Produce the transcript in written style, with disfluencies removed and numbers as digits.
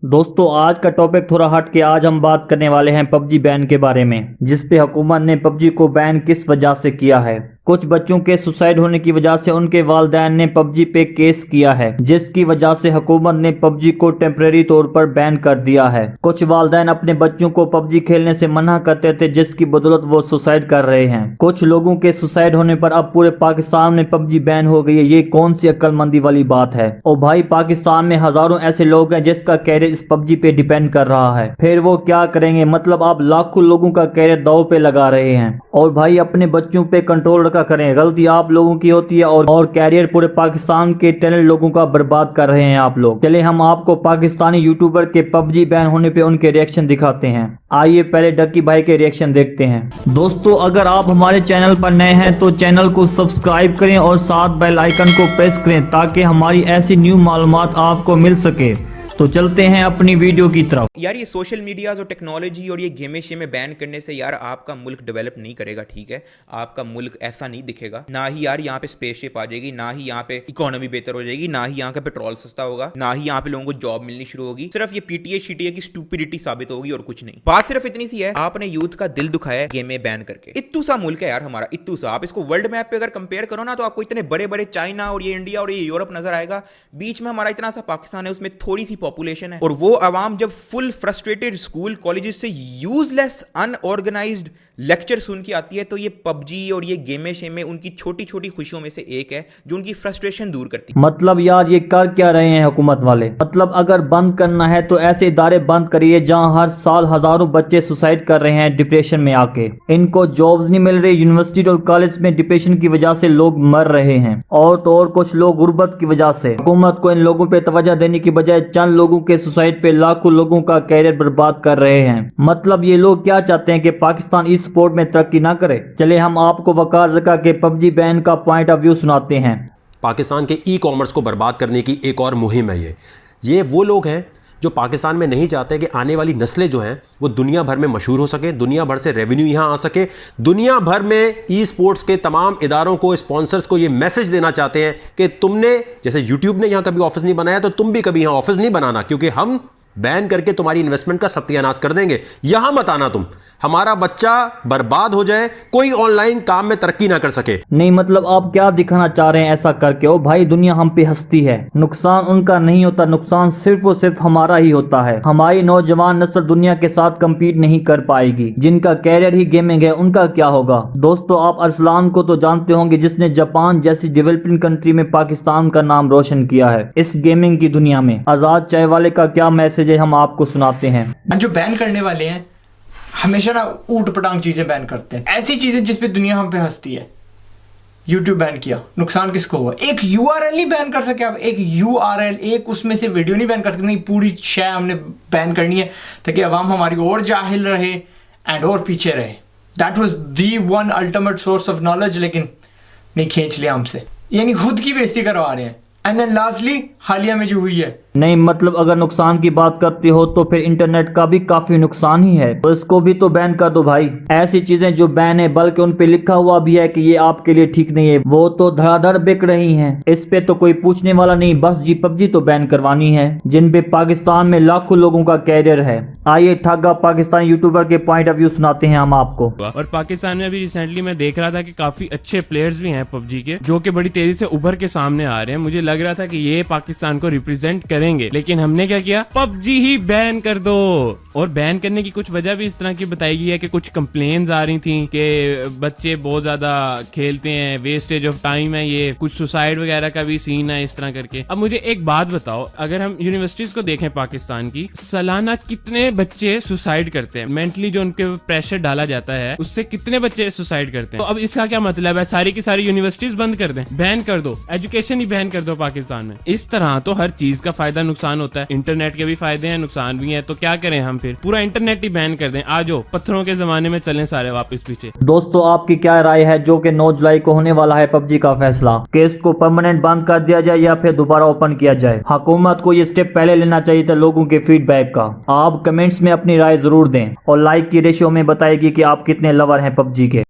दोस्तों आज का टॉपिक थोड़ा हट के आज हम बात करने वाले हैं पबजी बैन के बारे में, जिस पे हुकूमत ने पबजी को बैन किस वजह से किया है। कुछ बच्चों के सुसाइड होने की वजह से उनके वालिदैन ने पबजी पे केस किया है, जिसकी वजह से हुकूमत ने पबजी को टेम्परेरी तौर पर बैन कर दिया है। कुछ वालिदैन अपने बच्चों को पबजी खेलने से मना करते थे, जिसकी बदौलत वो सुसाइड कर रहे हैं। कुछ लोगों के सुसाइड होने पर अब पूरे पाकिस्तान में पबजी बैन हो गई है। ये कौन सी अक्लमंदी वाली बात है। और भाई पाकिस्तान में हजारों ऐसे लोग हैं जिसका कैरियर इस पबजी पे डिपेंड कर रहा है, फिर वो क्या करेंगे। मतलब आप लाखों लोगों का कैरियर दाव पे लगा रहे हैं। और भाई अपने बच्चों पे कंट्रोल रखा करें, गलती आप लोगों की होती है और कैरियर पूरे पाकिस्तान के टैलेंट लोगों का बर्बाद कर रहे हैं आप लोग। चले हम आपको पाकिस्तानी यूट्यूबर के पबजी बैन होने पे उनके रिएक्शन दिखाते हैं। आइए पहले डक्की भाई के रिएक्शन देखते हैं। दोस्तों अगर आप हमारे चैनल पर नए हैं तो चैनल को सब्सक्राइब करें और साथ बेल आइकन को प्रेस करें ताकि हमारी ऐसी न्यू मालूमात आपको मिल सके। तो चलते हैं अपनी वीडियो की तरफ। यार ये सोशल मीडियाज और टेक्नोलॉजी और ये गेमें शेमें बैन करने से यार आपका मुल्क डेवलप नहीं करेगा, ठीक है। आपका मुल्क ऐसा नहीं दिखेगा। ना ही यार यहाँ पे स्पेसशिप आ जाएगी, ना ही यहाँ पे इकोनॉमी बेहतर हो जाएगी, ना ही यहाँ का पेट्रोल सस्ता होगा, ना ही यहाँ पे लोगों को जॉब मिलनी शुरू होगी। सिर्फ ये पीटीए शीटीए की स्टूपिडिटी साबित होगी और कुछ नहीं। बात सिर्फ इतनी सी है, आपने यूथ का दिल दुखाया है गेमें बैन करके। इत्तू सा मुल्क है यार हमारा, इत्तू सा। आप इसको वर्ल्ड मैप पे अगर कंपेयर करो ना तो आपको इतने बड़े बड़े चाइना और ये इंडिया और ये यूरोप नजर आएगा। बीच में हमारा इतना सा पाकिस्तान है, उसमें थोड़ी सी पॉपुलेशन है। और वो अवाम जब फुल फ्रस्ट्रेटेड स्कूल कॉलेजेस से यूजलेस अनऑर्गेनाइज्ड लेक्चर सुन के आती है तो ये पबजी और ये गेमें शेमें उनकी छोटी छोटी खुशियों में से एक है जो उनकी फ्रस्ट्रेशन दूर करती है। मतलब यार ये कर क्या रहे हैं हुकूमत वाले। मतलब अगर बंद करना है तो ऐसे इदारे बंद करिए जहां हर साल हजारों बच्चे सुसाइड कर रहे हैं डिप्रेशन में आके। इनको जॉब्स नहीं मिल रही, यूनिवर्सिटी और कॉलेज में डिप्रेशन की वजह से लोग मर रहे हैं और तो और कुछ लोग गुर्बत की वजह से। हुकूमत को इन लोगों पे तवज्जो देने की बजाय चंद लोगों के सुसाइड पे लाखों लोगों का कैरियर बर्बाद कर रहे हैं। मतलब ये लोग क्या चाहते हैं कि पाकिस्तान इस स्पोर्ट में तरक्की ना करे। चले हम आपको वकार ज़का के पबजी बैन का पॉइंट ऑफ व्यू सुनाते हैं। पाकिस्तान के ई कॉमर्स को बर्बाद करने की एक और मुहिम है ये वो लोग हैं जो पाकिस्तान में नहीं चाहते कि आने वाली नस्लें जो हैं वो दुनिया भर में मशहूर हो सके, दुनिया भर से रेवेन्यू यहाँ आ सके। दुनिया भर में ई स्पोर्ट्स के तमाम इदारों को, स्पॉन्सर्स को ये मैसेज देना चाहते हैं कि तुमने जैसे यूट्यूब ने यहाँ कभी ऑफिस नहीं बनाया तो तुम भी कभी यहाँ ऑफिस नहीं बनाना, क्योंकि हम बैन करके तुम्हारी इन्वेस्टमेंट का सत्यानाश कर देंगे। यहां मत आना तुम, हमारा बच्चा बर्बाद हो जाए, कोई ऑनलाइन काम में तरक्की ना कर सके। नहीं मतलब आप क्या दिखाना चाह रहे हैं ऐसा करके। ओ भाई दुनिया हम पे हंसती है, नुकसान उनका नहीं होता, नुकसान सिर्फ और सिर्फ हमारा ही होता है। हमारी नौजवान नस्ल दुनिया के साथ कम्पीट नहीं कर पाएगी। जिनका कैरियर ही गेमिंग है उनका क्या होगा। दोस्तों आप अरसलान को तो जानते होंगे, जिसने जापान जैसी डेवलपिंग कंट्री में पाकिस्तान का नाम रोशन किया है इस गेमिंग की दुनिया में। आजाद चाय वाले का क्या मैसेज हम आपको सुनाते हैं। जो बैन करने वाले हैं हमेशा ना ऊट पटांग चीजें बैन करते हैं, ऐसी चीजें जिसपे दुनिया हम पे हंसती है। YouTube बैन किया, नुकसान किसको हुआ। एक URL नहीं बैन कर सके आप, एक URL, एक उसमें से वीडियो नहीं बैन कर सकते। नहीं, पूरी शय हमने बैन करनी है ताकि अवाम हमारी और जाहिल रहे एंड और पीछे रहे। That was the one ultimate source of knowledge, लेकिन नहीं, खींच लिया हमसे, यानी खुद की बेइज्जती करवा रहे हैं। एंड देन लास्टली हालिया में जो हुई है। नहीं मतलब अगर नुकसान की बात करते हो तो फिर इंटरनेट का भी काफी नुकसान ही है, तो इसको भी तो बैन कर दो भाई। ऐसी चीजें जो बैन है, बल्कि उन पे लिखा हुआ भी है कि ये आपके लिए ठीक नहीं है, वो तो धड़ाधड़ बिक रही हैं। इस पे तो कोई पूछने वाला नहीं, बस जी पबजी तो बैन करवानी है, जिन पे पाकिस्तान में लाखों लोगों का कैरियर है। आइए ठगा पाकिस्तानी यूट्यूबर के पॉइंट ऑफ व्यू सुनाते हैं हम आपको। और पाकिस्तान में अभी रिसेंटली मैं देख रहा था कि काफी अच्छे प्लेयर्स भी हैं पबजी के, जो कि बड़ी तेजी से उभर के सामने आ रहे हैं। मुझे लग रहा था कि ये पाकिस्तान को रिप्रेजेंट करेंगे, लेकिन हमने क्या किया, पबजी ही बैन कर दो। और बैन करने की कुछ वजह भी इस तरह की बताई गई है कि कुछ कंप्लेन्स आ रही थी कि बच्चे बहुत ज्यादा खेलते हैं, वेस्टेज ऑफ टाइम है, ये कुछ सुसाइड वगैरह का भी सीन है इस तरह करके। अब मुझे एक बात बताओ, अगर हम यूनिवर्सिटीज को देखें पाकिस्तान की, सालाना कितने बच्चे सुसाइड करते हैं। मेंटली जो उनके प्रेशर डाला जाता है उससे कितने बच्चे सुसाइड करते हैं। तो अब इसका क्या मतलब है, सारी की सारी यूनिवर्सिटीज बंद कर दें, बैन कर दो, एजुकेशन ही बैन कर दो पाकिस्तान में। इस तरह तो हर चीज का फायदा नुकसान होता है। इंटरनेट के भी फायदे हैं, नुकसान भी है, तो क्या करें हम, फिर पूरा इंटरनेट ही बैन कर दें। आज पत्थरों के जमाने में चलें सारे वापस पीछे। दोस्तों आपकी क्या राय है, जो कि 9 जुलाई को होने वाला है पबजी का फैसला, कि इसको परमानेंट बंद कर दिया जाए या फिर दोबारा ओपन किया जाए। हुकूमत को ये स्टेप पहले लेना चाहिए था लोगों के फीडबैक का। आप कमेंट्स में अपनी राय जरूर दें और लाइक की रेशियो में बताएगी कि आप कितने लवर हैं पबजी के।